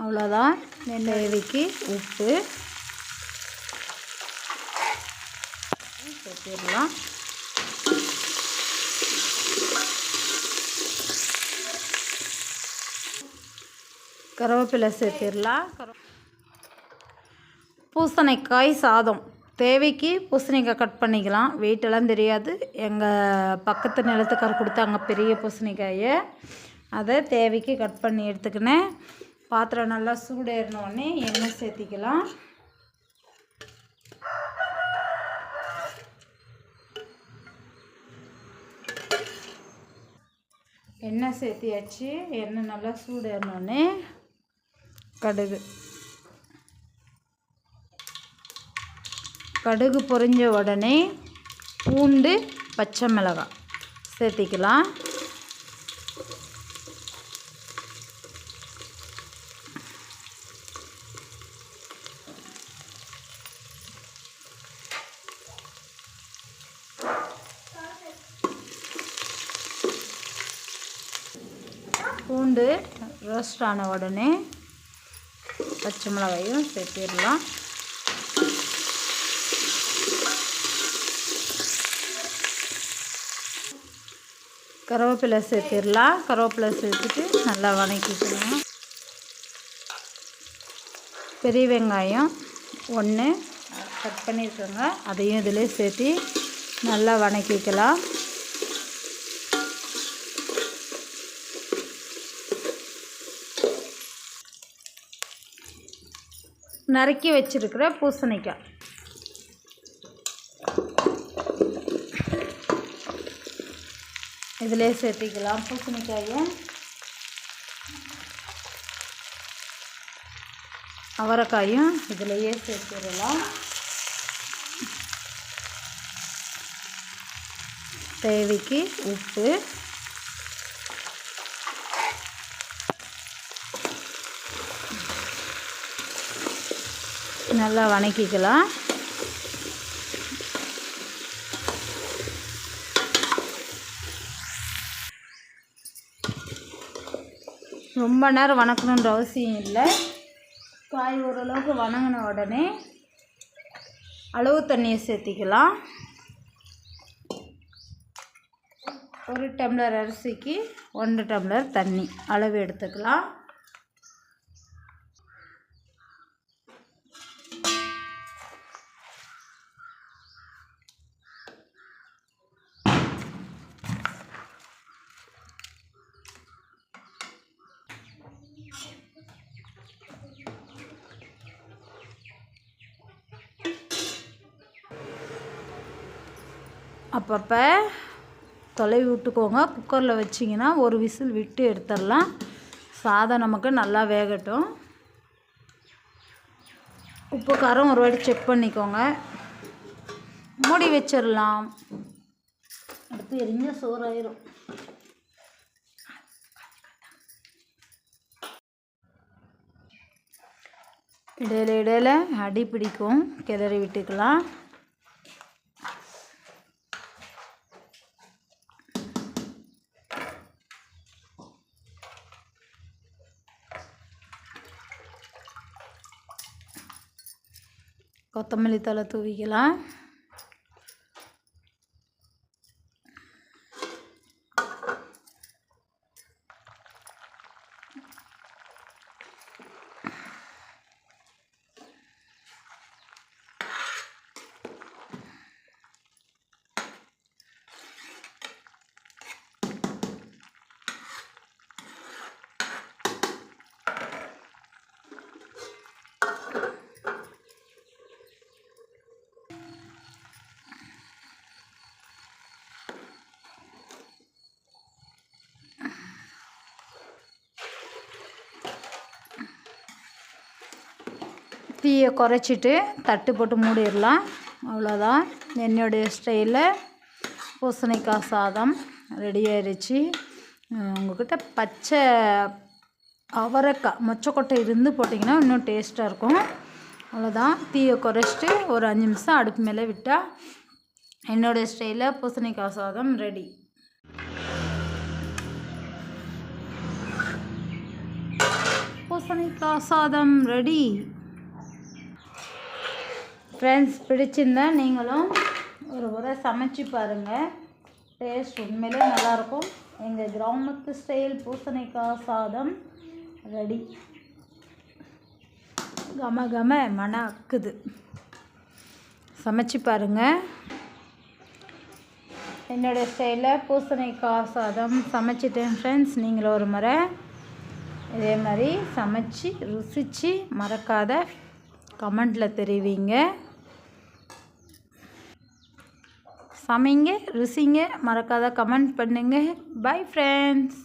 அவ்வளோதான். தேவைக்கு உப்பு சேர்த்துடலாம். கருவேப்பிலை சேர்த்துடலாம். பூசணிக்காய் சாதம். தேவைக்கு பூசணிக்காய் கட் பண்ணிக்கலாம். வெயிட்டெல்லாம் தெரியாது. எங்கள் பக்கத்து நிலத்துக்கார் கொடுத்தாங்க பெரிய பூசணிக்காயை. அதை தேவைக்கு கட் பண்ணி எடுத்துக்கினேன். பாத்திரம் நல்லா சூடேறினோடனே எண்ணெய் சேர்த்திக்கலாம். எண்ணெய் சேர்த்தியாச்சு. எண்ணெய் நல்லா சூடேறினோடனே கடுகு பொரிஞ்ச உடனே பூண்டு பச்சை மிளகாய் சேர்த்திக்கலாம். பூண்டு ரோஸ்ட் ஆன உடனே பச்சை மிளகாயும் சேர்த்திடலாம். கருவேப்பிலை சேர்த்திடலாம். கருவேப்பிலை சேர்த்துட்டு நல்லா வதக்கிக்கலாம். பெரிய வெங்காயம் 1 கட் பண்ணியிருக்கோங்க, அதையும் இதிலே சேர்த்து நல்லா வதக்கிக்கலாம். நறுக்கி வச்சிருக்கிற பூசணிக்காய் இதிலே சேர்த்திக்கலாம். பூசணிக்காயும் அவரைக்காயும் இதிலேயே சேர்த்துடலாம். தேவைக்கு உப்பு, நல்லா வதக்கிக்கலாம். ரொம்ப நேரம் வதக்கணுன்ற அவசியம் இல்லை. காய் ஓரளவுக்கு வதங்கின உடனே அளவு தண்ணியை சேர்த்திக்கலாம். 1 டம்ளர் அரிசிக்கு 1 டம்ளர் தண்ணி அளவு எடுத்துக்கலாம். அப்பப்போ தொலைவி விட்டுக்கோங்க. குக்கரில் வச்சிங்கன்னா ஒரு விசில் விட்டு எடுத்துடலாம். சாதம் நமக்கு நல்லா வேகட்டும். உப்பு காரம் ஒரு வாட்டி செக் பண்ணிக்கோங்க. மூடி வச்சிடலாம். அடுத்து எரிஞ்ச சோறாயிரும். இடையில அடி பிடிக்கும், கிளறி விட்டுக்கலாம். கொத்தமல்லி தழை தூவிக்கலாம். தீயை குறைச்சிட்டு தட்டு போட்டு மூடிடலாம். அவ்வளோதான். என்னுடைய ஸ்டைலில் பூசணிக்காய் சாதம் ரெடி ஆயிடுச்சு. உங்கள்கிட்ட பச்சை அவரைக்காய் மொச்சக்கொட்டை இருந்து போட்டிங்கன்னா இன்னும் டேஸ்ட்டாக இருக்கும். அவ்வளோதான். தீயை குறைச்சிட்டு ஒரு 5 நிமிஷம் அடுப்பு மேலே விட்டால் என்னுடைய ஸ்டைலில் பூசணிக்காய் சாதம் ரெடி. பூசணிக்காய் சாதம் ரெடி. ஃப்ரெண்ட்ஸ், பிடிச்சிருந்தா நீங்களும் ஒரு முறை சமைச்சு பாருங்கள். டேஸ்ட் உண்மையிலே நல்லாயிருக்கும். எங்கள் கிராமத்து ஸ்டைல் பூசணிக்காய் சாதம் ரெடி. கம கம மணக்குது. சமைச்சு பாருங்கள். என்னோடய ஸ்டைலில் பூசணிக்காய் சாதம் சமைச்சிட்டேன் ஃப்ரெண்ட்ஸ். நீங்களும் ஒரு முறை இதே மாதிரி சமைச்சு ருசித்து மறக்காத கமெண்டில் தெரிவிங்க. சமைங்க, ருசிங்க, மறக்காத கமெண்ட் பண்ணுங்கள். Bye friends.